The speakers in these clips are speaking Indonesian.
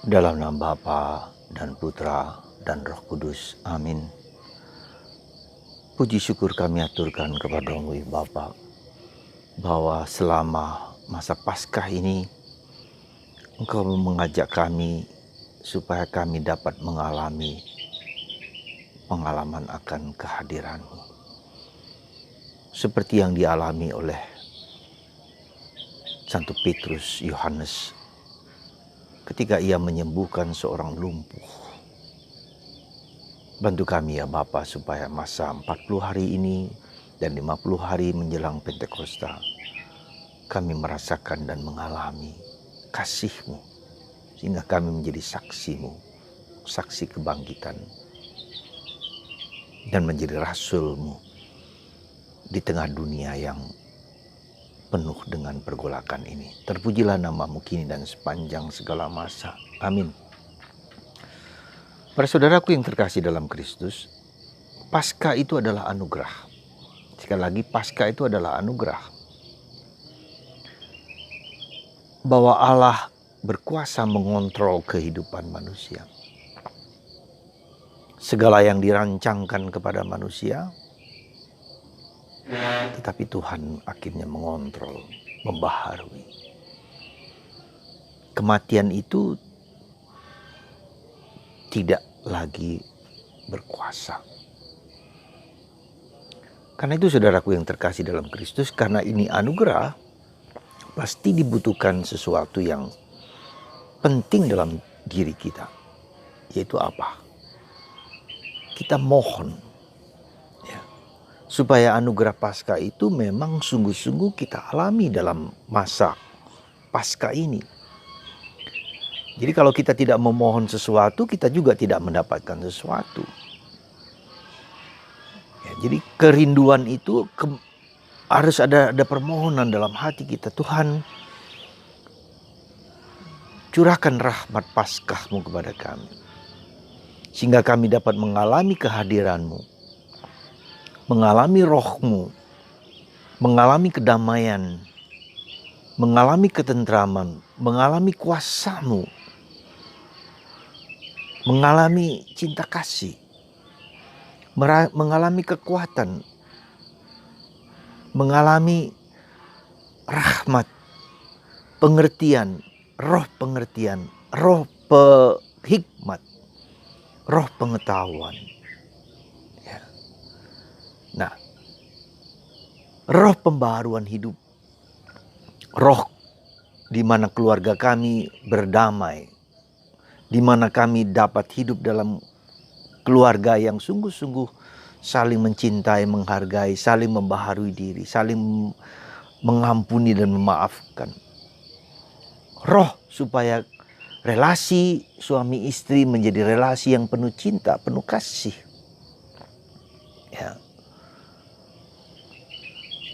Dalam nama Bapa dan Putra dan Roh Kudus. Amin. Puji syukur kami aturkan kepada-Mu Bapa, bahwa selama masa Paskah ini Engkau mengajak kami supaya kami dapat mengalami pengalaman akan kehadiran-Mu. Seperti yang dialami oleh Santo Petrus Yohanes ketika ia menyembuhkan seorang lumpuh. Bantu kami ya Bapa supaya masa 40 hari ini dan 50 hari menjelang Pentakosta kami merasakan dan mengalami kasih-Mu, sehingga kami menjadi saksi-Mu, saksi kebangkitan, dan menjadi rasul-Mu di tengah dunia yang penuh dengan pergolakan ini. Terpujilah nama-Mu kini dan sepanjang segala masa. Amin. Para saudaraku yang terkasih dalam Kristus, Paskah itu adalah anugerah. Sekali lagi, Paskah itu adalah anugerah. Bahwa Allah berkuasa mengontrol kehidupan manusia. Segala yang dirancangkan kepada manusia, tetapi Tuhan akhirnya mengontrol, membaharui. Kematian itu tidak lagi berkuasa. Karena itu saudaraku yang terkasih dalam Kristus, karena ini anugerah, pasti dibutuhkan sesuatu yang penting dalam diri kita. Yaitu apa? Kita mohon ya, supaya anugerah Paskah itu memang sungguh-sungguh kita alami dalam masa Paskah ini. Jadi kalau kita tidak memohon sesuatu, kita juga tidak mendapatkan sesuatu. Ya, jadi kerinduan itu harus ada permohonan dalam hati kita. Tuhan, curahkan rahmat Paskah-Mu kepada kami, sehingga kami dapat mengalami kehadiran-Mu, mengalami Roh-Mu, mengalami kedamaian, mengalami ketentraman, mengalami kuasa-Mu, mengalami cinta kasih, mengalami kekuatan, mengalami rahmat, pengertian, roh hikmat, roh pengetahuan. Ya. Nah, roh pembaharuan hidup, roh di mana keluarga kami berdamai, di mana kami dapat hidup dalam keluarga yang sungguh-sungguh saling mencintai, menghargai, saling membaharui diri, saling mengampuni dan memaafkan. Roh supaya relasi suami istri menjadi relasi yang penuh cinta, penuh kasih. Ya.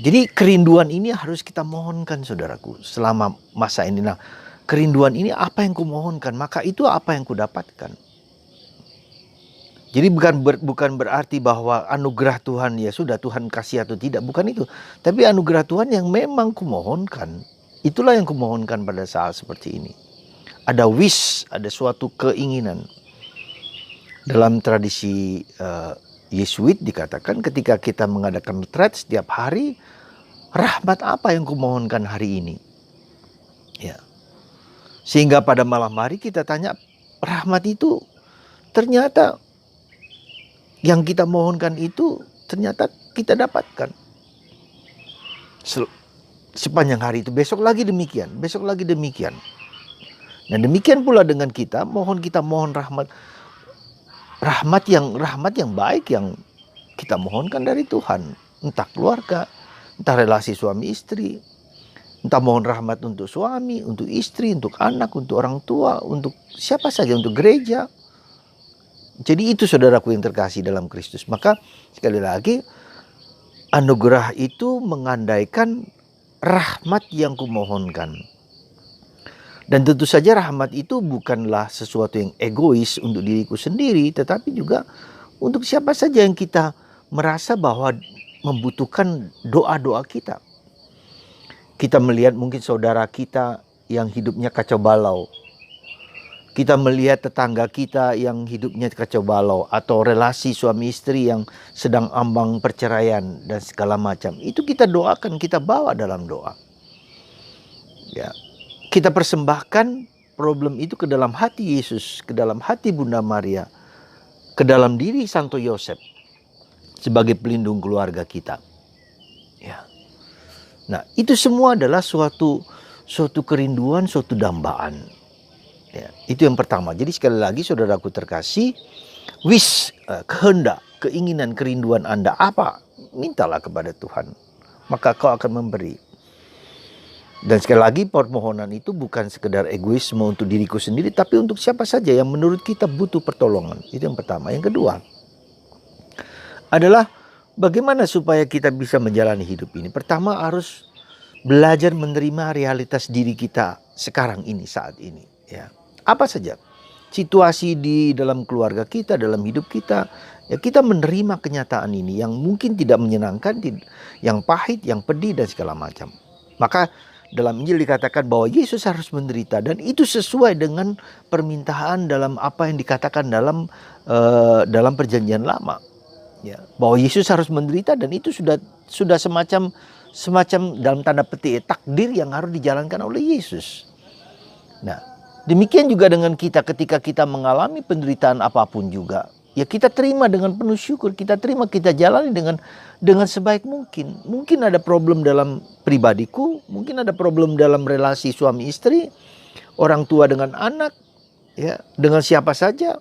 Jadi kerinduan ini harus kita mohonkan saudaraku selama masa ini. Nah, kerinduan ini apa yang kumohonkan, maka itu apa yang kudapatkan. Jadi bukan berarti bahwa anugerah Tuhan ya sudah Tuhan kasih atau tidak, bukan itu. Tapi anugerah Tuhan yang memang kumohonkan, itulah yang kumohonkan pada saat seperti ini. Ada wish, ada suatu keinginan. Dalam tradisi Yesuit dikatakan ketika kita mengadakan retreat setiap hari, rahmat apa yang kumohonkan hari ini? Ya. Sehingga pada malam hari kita tanya, rahmat itu ternyata yang kita mohonkan itu ternyata kita dapatkan. Sepanjang hari itu, besok lagi demikian, besok lagi demikian. Dan demikian pula dengan kita mohon rahmat yang baik yang kita mohonkan dari Tuhan. Entah keluarga, entah relasi suami istri, entah mohon rahmat untuk suami, untuk istri, untuk anak, untuk orang tua, untuk siapa saja, untuk gereja. Jadi itu saudaraku yang terkasih dalam Kristus. Maka sekali lagi, anugerah itu mengandaikan rahmat yang kumohonkan. Dan tentu saja rahmat itu bukanlah sesuatu yang egois untuk diriku sendiri, tetapi juga untuk siapa saja yang kita merasa bahwa membutuhkan doa-doa kita. Kita melihat mungkin saudara kita yang hidupnya kacau balau. Kita melihat tetangga kita yang hidupnya kacau balau, atau relasi suami istri yang sedang ambang perceraian dan segala macam. Itu kita doakan, kita bawa dalam doa. Ya. Kita persembahkan problem itu ke dalam hati Yesus, ke dalam hati Bunda Maria, ke dalam diri Santo Yosef sebagai pelindung keluarga kita. Ya. Nah, itu semua adalah suatu kerinduan, suatu dambaan. Ya, itu yang pertama. Jadi sekali lagi saudaraku terkasih, kehendak, keinginan, kerinduan Anda apa? Mintalah kepada Tuhan, maka kau akan memberi. Dan sekali lagi permohonan itu bukan sekedar egoisme untuk diriku sendiri, tapi untuk siapa saja yang menurut kita butuh pertolongan. Itu yang pertama. Yang kedua adalah bagaimana supaya kita bisa menjalani hidup ini. Pertama harus belajar menerima realitas diri kita sekarang ini, saat ini. Ya. Apa saja situasi di dalam keluarga kita, dalam hidup kita, ya kita menerima kenyataan ini yang mungkin tidak menyenangkan, yang pahit, yang pedih dan segala macam. Maka dalam Injil dikatakan bahwa Yesus harus menderita, dan itu sesuai dengan permintaan dalam apa yang dikatakan dalam Perjanjian Lama. Ya, bahwa Yesus harus menderita, dan itu sudah semacam dalam tanda petik takdir yang harus dijalankan oleh Yesus. Nah, demikian juga dengan kita ketika kita mengalami penderitaan apapun juga. Ya kita terima dengan penuh syukur, kita terima, kita jalani dengan sebaik mungkin. Mungkin ada problem dalam pribadiku, mungkin ada problem dalam relasi suami istri, orang tua dengan anak, ya dengan siapa saja.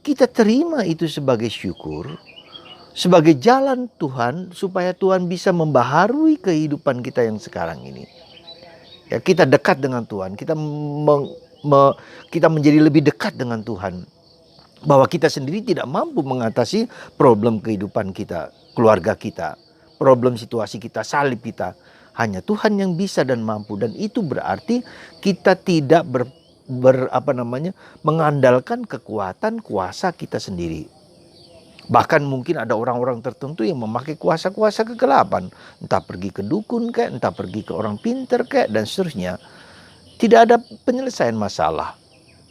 Kita terima itu sebagai syukur, sebagai jalan Tuhan supaya Tuhan bisa membaharui kehidupan kita yang sekarang ini. Ya kita dekat dengan Tuhan, kita menjadi lebih dekat dengan Tuhan. Bahwa kita sendiri tidak mampu mengatasi problem kehidupan kita, keluarga kita, problem situasi kita, salib kita. Hanya Tuhan yang bisa dan mampu. Dan itu berarti kita tidak mengandalkan kekuatan kuasa kita sendiri. Bahkan mungkin ada orang-orang tertentu yang memakai kuasa-kuasa kegelapan. Entah pergi ke dukun kayak, entah pergi ke orang pintar kayak, dan seterusnya. Tidak ada penyelesaian masalah.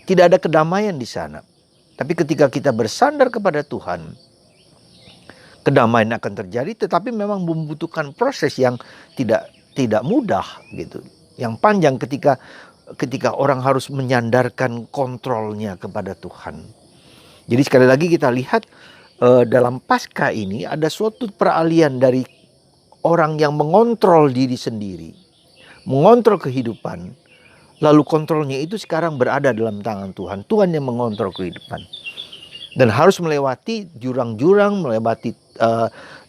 Tidak ada kedamaian di sana. Tapi ketika kita bersandar kepada Tuhan, kedamaian akan terjadi, tetapi memang membutuhkan proses yang tidak mudah gitu. Yang panjang ketika orang harus menyandarkan kontrolnya kepada Tuhan. Jadi sekali lagi kita lihat dalam Paskah ini ada suatu peralihan dari orang yang mengontrol diri sendiri, mengontrol kehidupan. Lalu kontrolnya itu sekarang berada dalam tangan Tuhan. Tuhan yang mengontrol kehidupan. Dan harus melewati jurang-jurang, melewati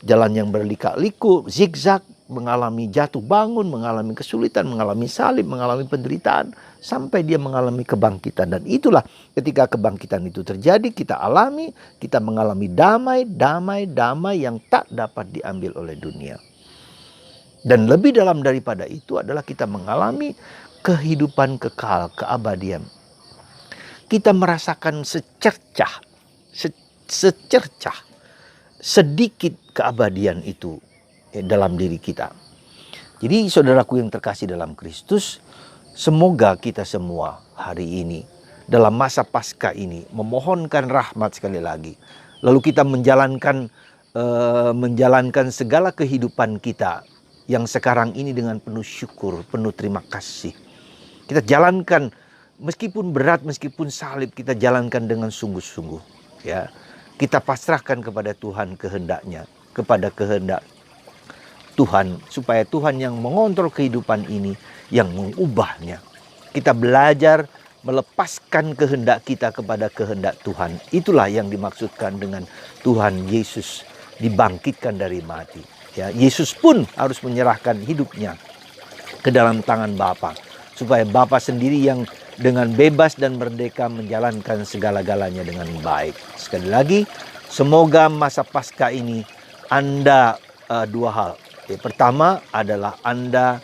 jalan yang berliku-liku, zigzag, mengalami jatuh bangun, mengalami kesulitan, mengalami salib, mengalami penderitaan, sampai dia mengalami kebangkitan. Dan itulah ketika kebangkitan itu terjadi, kita alami, kita mengalami damai yang tak dapat diambil oleh dunia. Dan lebih dalam daripada itu adalah kita mengalami kehidupan kekal, keabadian. Kita merasakan secercah sedikit keabadian itu dalam diri kita. Jadi saudaraku yang terkasih dalam Kristus, semoga kita semua hari ini dalam masa Paskah ini memohonkan rahmat sekali lagi. Lalu kita menjalankan segala kehidupan kita yang sekarang ini dengan penuh syukur, penuh terima kasih. Kita jalankan meskipun berat, meskipun salib, kita jalankan dengan sungguh-sungguh. Ya, kita pasrahkan kepada Tuhan kehendaknya, kepada kehendak Tuhan, supaya Tuhan yang mengontrol kehidupan ini, yang mengubahnya. Kita belajar melepaskan kehendak kita kepada kehendak Tuhan. Itulah yang dimaksudkan dengan Tuhan Yesus dibangkitkan dari mati. Ya, Yesus pun harus menyerahkan hidupnya ke dalam tangan Bapa, supaya Bapa sendiri yang dengan bebas dan merdeka menjalankan segala-galanya dengan baik. Sekali lagi, semoga masa Paskah ini Anda dua hal. Pertama adalah Anda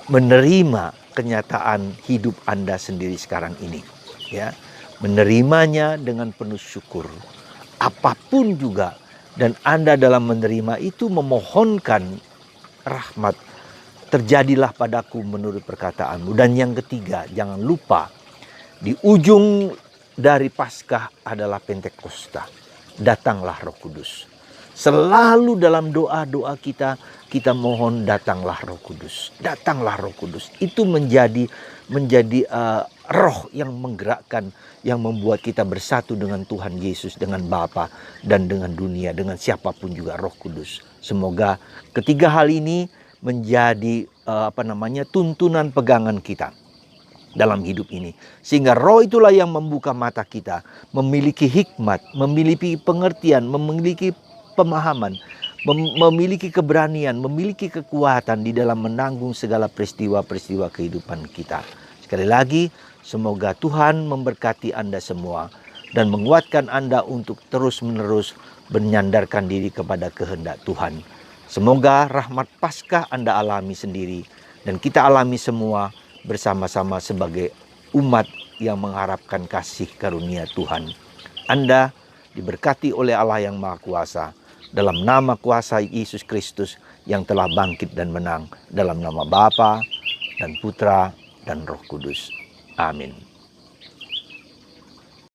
menerima kenyataan hidup Anda sendiri sekarang ini. Ya, menerimanya dengan penuh syukur. Apapun juga. Dan Anda dalam menerima itu memohonkan rahmat terjadilah padaku menurut perkataanmu. Dan yang ketiga, jangan lupa di ujung dari Paskah adalah Pentakosta. Datanglah Roh Kudus. Selalu dalam doa-doa kita mohon datanglah Roh Kudus. Datanglah Roh Kudus. Itu menjadi roh yang menggerakkan, yang membuat kita bersatu dengan Tuhan Yesus, dengan Bapa dan dengan dunia, dengan siapapun juga, Roh Kudus. Semoga ketiga hal ini menjadi tuntunan pegangan kita dalam hidup ini, sehingga roh itulah yang membuka mata kita, memiliki hikmat, memiliki pengertian, memiliki pemahaman, memiliki keberanian, memiliki kekuatan di dalam menanggung segala peristiwa-peristiwa kehidupan kita. Sekali lagi, semoga Tuhan memberkati Anda semua dan menguatkan Anda untuk terus-menerus menyandarkan diri kepada kehendak Tuhan. Semoga rahmat Paskah Anda alami sendiri dan kita alami semua bersama-sama sebagai umat yang mengharapkan kasih karunia Tuhan. Anda diberkati oleh Allah yang Maha Kuasa, dalam nama kuasa Yesus Kristus yang telah bangkit dan menang, dalam nama Bapa dan Putra dan Roh Kudus. Amin.